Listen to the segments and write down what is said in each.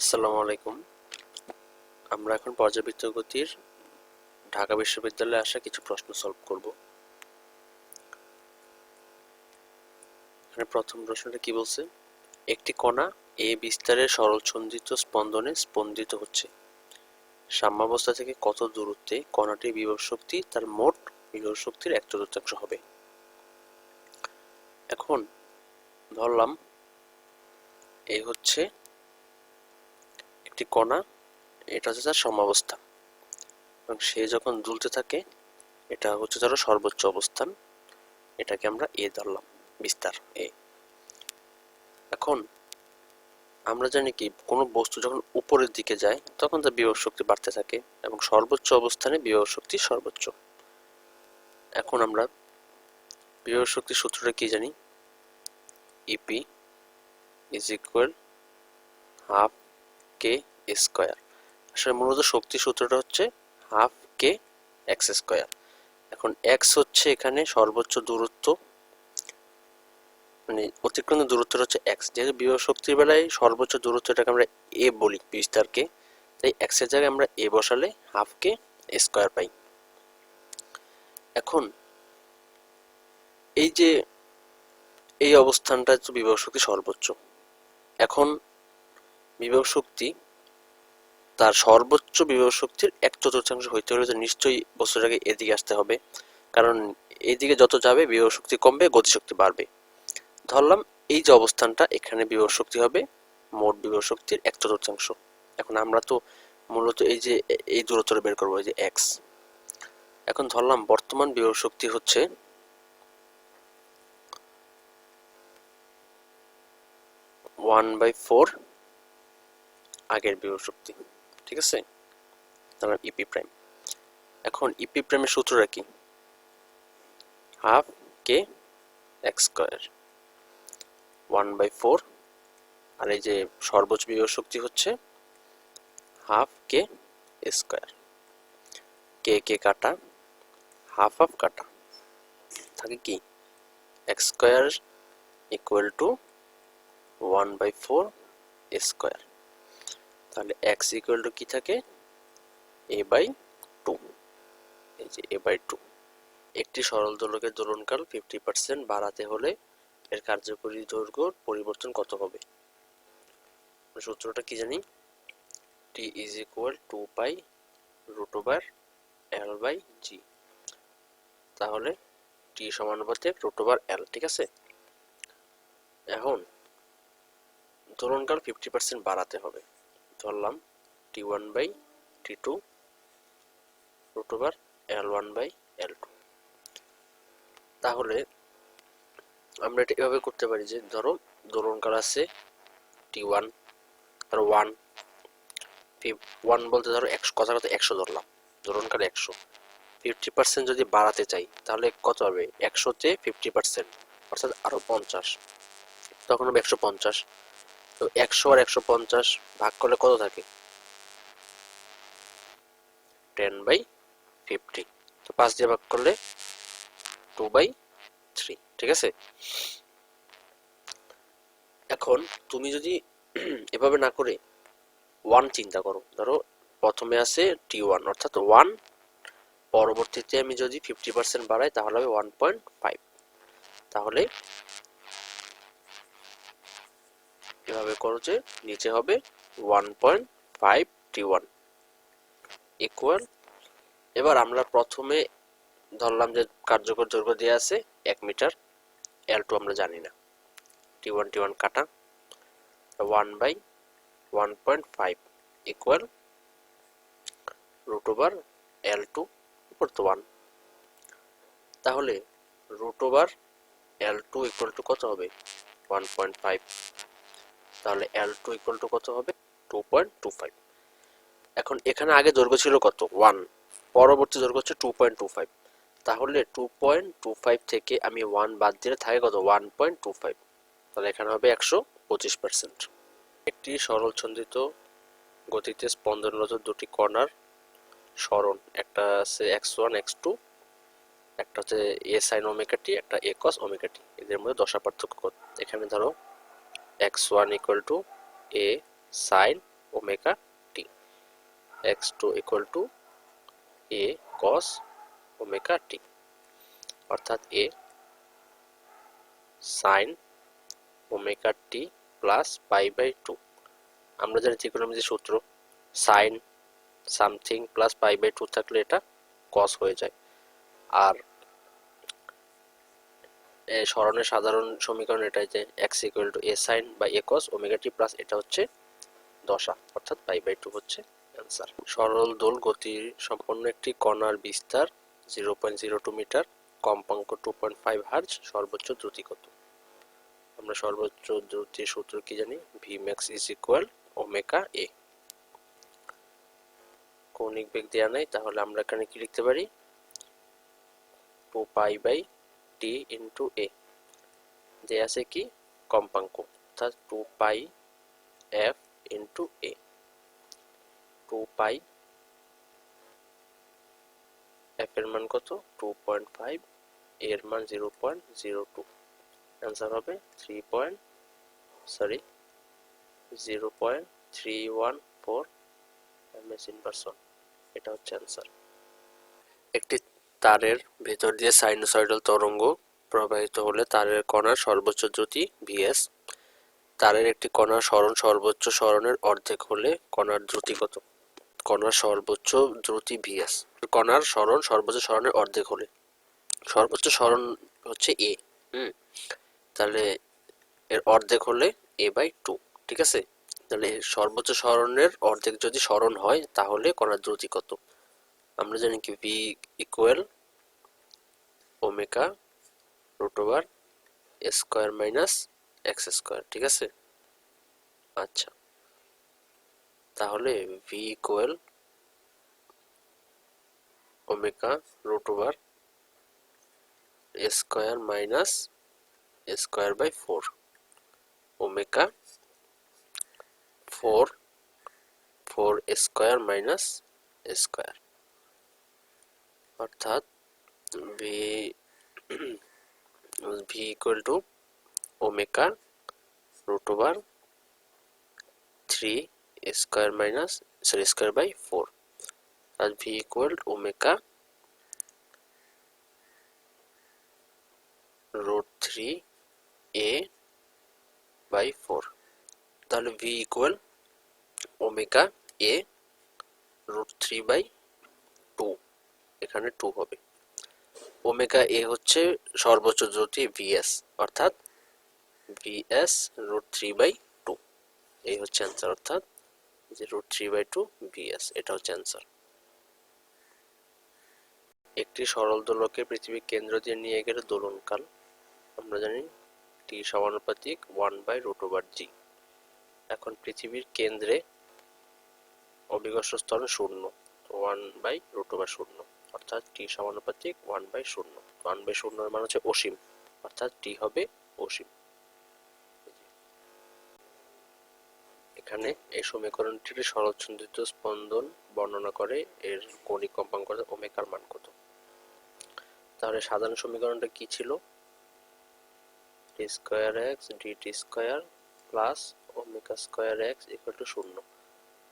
আসসালামু আলাইকুম। আমরা এখন পর্যাবৃত্ত গতির ঢাকা বিশ্ববিদ্যালয়ে আসা কিছু প্রশ্ন সলভ করব। এখানে প্রথম প্রশ্নটা কি বলছে? একটি কণা এ বিস্তারের সরলসন্ধিত স্পন্দনে স্পন্দিত হচ্ছে। সাম্যাবস্থা থেকে কত দূরত্বে কণাটির বিভব শক্তি তার মোট বিভব শক্তির 1/4 হবে। এখন ধরলাম এই হচ্ছে একটি কণা, এটা হচ্ছে তার সাম্যাবস্থা, এবং সে যখন দুলতে থাকে এটা হচ্ছে ধরো সর্বোচ্চ অবস্থান, এটাকে আমরা এ ধরলাম, বিস্তার এ। এখন আমরা জানি কি কোনো বস্তু যখন উপরের দিকে যায় তখন তার বিভব শক্তি বাড়তে থাকে এবং সর্বোচ্চ অবস্থানে বিভব শক্তি সর্বোচ্চ। এখন আমরা বিভব শক্তির সূত্রটা কি জানি? EP is equal half k square. আসলে মূলত শক্তির সূত্রটা হচ্ছে হাফ কে এক্স স্কোয়ার। এখন এক্স হচ্ছে এখানে সর্বোচ্চ দূরত্ব, মানে অতিক্রান্ত দূরত্বটা হচ্ছে এক্স। যেহেতু বিভব শক্তির বেলায় সর্বোচ্চ দূরত্বটাকে আমরা এ বলি বিস্তারকে, তাই এক্স এর জায়গায় আমরা এ বসালে হাফ কে স্কোয়ার পাই। এখন এই যে এই অবস্থানটা হচ্ছে বিভব শক্তি সর্বোচ্চ। এখন বিভব শক্তি তার সর্বোচ্চ বিভব শক্তির 1/4 হইতে হলে তো নিশ্চয়ই বস্তুটাকে এদিকে আসতে হবে, কারণ এইদিকে যত যাবে বিভব শক্তি কমবে, গতিশক্তি বাড়বে। ধরলাম এই যে অবস্থানটা, এখানে বিভব শক্তি হবে মোট বিভব শক্তির 1/4। এখন আমরা তো মূলত এই যে এই দূরত্বটা বের করবো, এই যে এক্স। এখন ধরলাম বর্তমান বিভব শক্তি হচ্ছে 1/4 আগের বিভব শক্তি, ঠিক আছে? তাহলে ইপি প্রাইম। এখন ইপি প্রাইমের সূত্রটা কি? হাফ কে এক্স স্কোয়ার 1/4, আর এই যে সর্বোচ্চ বিভব শক্তি হচ্ছে হাফ কে স্কোয়ার। কে কে কাটা, হাফ হাফ কাটা, থাকে কি x square equal to 1/4 square. তাহলে এক্স ইকুয়াল টু কি থাকে? a/2। এই যে a/2। একটি সরল দোলকের দোলনকাল 50% বাড়াতে হলে এর কার্যকরী দৈর্ঘ্যর পরিবর্তন কত হবে? সূত্রটা কি জানি? t is equal 2 pi root over l by g। তাহলে t সমানুপাতিক root over l, ঠিক আছে? এখন দোলনকাল 50% বাড়াতে হবে, ধরলাম t1 by t2 root over l1 by l2। তাহলে আমরা এটা এভাবে করতে পারি যে ধরো দোলনকাল আছে t1, ধরো 1 বলতে ধরো 100, কথা কথা 100 ধরলাম, দোলনকাল 100। 50% যদি বাড়াতে চাই তাহলে কত হবে? 100-তে 50% অর্থাৎ আরো 50, তখন হবে 150। তো 100 আর 150 ভাগ করলে কত থাকে? 10/50। তো 5 দিয়ে ভাগ করলে 2/3, ঠিক আছে? এখন তুমি যদি এভাবে না করে 1 চিন্তা করো, ধরো প্রথমে আছে t1 অর্থাৎ 1, পরবর্তীতে আমি যদি 50% বাড়াই তাহলে হবে 1.5। তাহলে এভাবে করো যে নিচে হবে 1.5 t1 ইকুয়াল। এবার আমরা প্রথমে ধরলাম যে কার্যকর দৈর্ঘ্য দেওয়া আছে 1 মিটার, l2 আমরা জানি না, t1 কাটা 1/1.5 ইকুয়াল রুট ওভার l2 উপর তো 1। তাহলে root over l2 equal to কত হবে? 1.5। তাহলে l2 ইকুয়াল টু কত হবে? 2.25। এখন এখানে আগে দৈর্ঘ্য ছিল কত? 1, পরবর্তী দৈর্ঘ্য হচ্ছে 2.25। তাহলে 2.25 থেকে আমি 1 বাদ দিলে থাকে কত? 1.25। তাহলে এখানে হবে 125%। একটি সরলসন্ধিত গতিতে স্পন্দনরত দুটি কণার সরণ, একটা আছে x1 x2, একটা হচ্ছে a sin ওমেগা t, একটা a cos ওমেগা t। এদের মধ্যে দশা পার্থক্য কত? এখানে ধরো x1 equal to a sin omega t. x2 equal to a cos omega t, অর্থাৎ a sin omega t plus pi by 2। আমরা জানি ত্রিকোণমিতির সূত্র, sin something plus pi by 2 থাকলে এটা cos হয়ে যায়। আর সরণের সাধারণ সমীকরণ এটাই যে x equal to a sin বা a cos omega t plus এটা হচ্ছে দশা, অর্থাৎ পাই বাই 2 হচ্ছে অ্যান্সার। সরল দোল গতি সম্পন্ন একটি কণার বিস্তার 0.02 মিটার, কম্পাঙ্ক 2.5 হার্জ, সর্বোচ্চ দ্রুতি কত? আমরা সর্বোচ্চ দ্রুতির সূত্র কি জানি? Vmax is equal omega a। কৌণিক বেগ দেওয়া নাই, তাহলে আমরা এখানে কি লিখতে পারি? 2 pi by t into a। দেয়া আছে কি? কম্পাঙ্ক, অর্থাৎ 2 pi f into a। 2 pi f এর মান কত? 2.5, এর মান 0.02। অ্যান্সার হবে 0.314 ms ইনভার্স। এটা হচ্ছে অ্যান্সার। একটি তারের ভেতর দিয়ে সাইনোসয়েডাল তরঙ্গ প্রবাহিত হলে তারের কণার সর্বোচ্চ দ্রুতি vs। তারের একটি কণার সরণ সর্বোচ্চ সরণের অর্ধেক হলে কণার দ্রুতি কত? কণার সর্বোচ্চ দ্রুতি vs, কণার সরণ সর্বোচ্চ সরণের অর্ধেক হলে, সর্বোচ্চ সরণ হচ্ছে a, তাহলে এর অর্ধেক হলে a বাই 2, ঠিক আছে? তাহলে সর্বোচ্চ সরণের অর্ধেক যদি সরণ হয় তাহলে কণার দ্রুতি কত? আমরা জানি কি v equal omega root over square minus x square, ঠিক আছে? আচ্ছা, তাহলে v equal omega root over square minus square by 4, omega 4 square minus square, অর্থাৎ v equal to omega root over 3 square minus square by 4, আর v equal omega root 3 a by 4। তাহলে v equal omega a root 3 by 2, এখানে 2 হবে। Omega a হচ্ছে সর্বোচ্চ দ্রুতি vs, অর্থাৎ vs root 3 by 2, এই হচ্ছে অ্যান্সার, অর্থাৎ যে রুট 3 বাই 2 vs, এটা হচ্ছে অ্যান্সার। একটি সরল দোলকের পৃথিবীর কেন্দ্র দিয়ে নিয়ে গেলে দোলনকাল আমরা জানি t সমানুপাতিক 1 বাই রুট ওভার g। এখন পৃথিবীর কেন্দ্রে অভিকর্ষ স্তর 0, 1 বাই রুট ওভার 0, অর্থাৎ t সমানুপাতিক 1 বাই 0। 1 বাই 0 এর মান হচ্ছে অসীম, অর্থাৎ t হবে অসীম। এখানে এই সমীকরণটির শরৎসন্ধিত স্পন্দন বর্ণনা করে, এর কৌণিক কম্পাঙ্ক ওমেগার মান কত? তাহলে সাধারণ সমীকরণটা কি ছিল? t square x dt square plus omega square x equal to 0।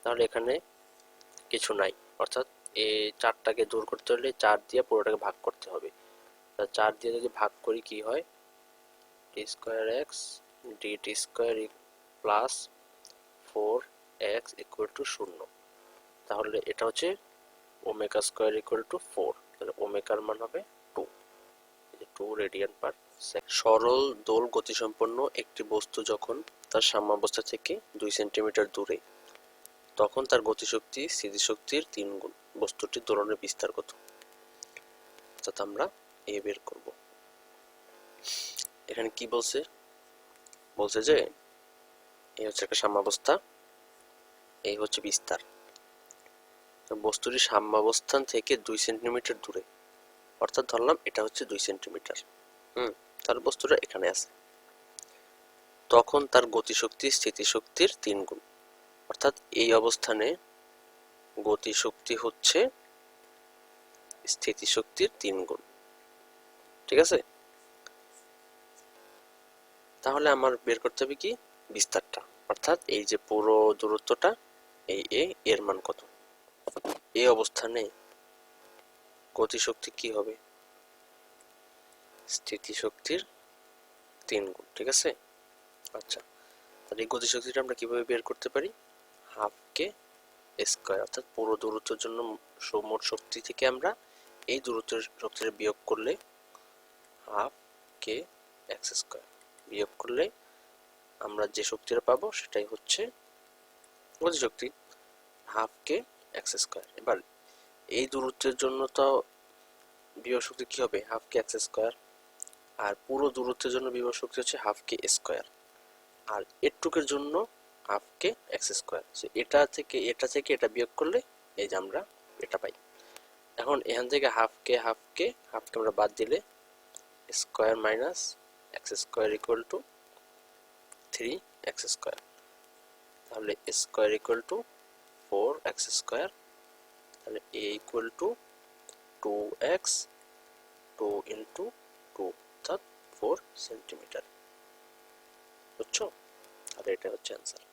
তাহলে এখানে কিছু নাই, অর্থাৎ এই 4টাকে দূর করতে হলে 4 দিয়ে পুরোটাকে ভাগ করতে হবে। তা 4 দিয়ে যদি ভাগ করি কি হয়? t square x dt square plus 4x equal to 0। তাহলে এটা হচ্ছে ওমেগা স্কয়ার ইকুয়াল টু 4, তাহলে ওমেগার মান হবে 2, 2 রেডিয়ান পার সেকেন্ড। সরল দোল গতিসম্পন্ন একটি বস্তু যখন তার সাম্যাবস্থা থেকে 2 সেন্টিমিটার দূরে, তখন তার গতিশক্তি স্থিতিশক্তির 3 গুণ। বস্তুটির দোলনের বিস্তার কত? অর্থাৎ আমরা এ বের করব। এখানে কি বলছে? বলছে যে এই হচ্ছে একটা সাম্যাবস্থা, এই হচ্ছে বিস্তার। বস্তুটি সাম্যাবস্থান থেকে 2 সেন্টিমিটার দূরে, অর্থাৎ ধরলাম এটা হচ্ছে 2 সেন্টিমিটার, তার বস্তুটা এখানে আছে, তখন তার গতিশক্তি স্থিতিশক্তির 3 গুণ। অর্থাৎ এই অবস্থানে গতিশক্তি হচ্ছে স্থিতিশক্তির 3 গুণ, ঠিক আছে? তাহলে আমার বের করতে হবে কি? বিস্তারটা, অর্থাৎ এই যে পুরো দূরত্বটা এই এর মান কত। এই অবস্থানে গতিশক্তি কি হবে, স্থিতিশক্তির 3 গুণ, ঠিক আছে। আচ্ছা, তাহলে এই গতিশক্তিটা আমরা কিভাবে বের করতে পারি, হাফ কে স্কয়ার, অর্থাৎ পুরো দূরত্বের জন্য মোট শক্তি থেকে আমরা এই দূরত্বের শক্তিটা বিয়োগ করলে হাফ কে এক্স স্কয়ার, বিয়োগ করলে আমরা যে শক্তিটা পাবো সেটাই হচ্ছে গতিশক্তি, হাফ কে এক্স স্কয়ার। এবার এই দূরত্বের জন্য তো বিভব শক্তি কি হবে, হাফ কে এক্স স্কয়ার, আর পুরো দূরত্বের জন্য বিভব শক্তি হচ্ছে হাফ কে স্কয়ার, আর এটুকের জন্য হাফ কে এক্স স্কয়ার। এটা থেকে এটা বিয়োগ করলে এই যে আমরা এটা পাই। এখন এখান থেকে হাফ কে আমরা বাদ দিলে square minus x square equal to 3x square, তাহলে square equal to 4x square, তাহলে a equal to 2x 2 into 2 অর্থাৎ 4 সেন্টিমিটার। বুঝছো, আর এটা হচ্ছে অ্যান্সার।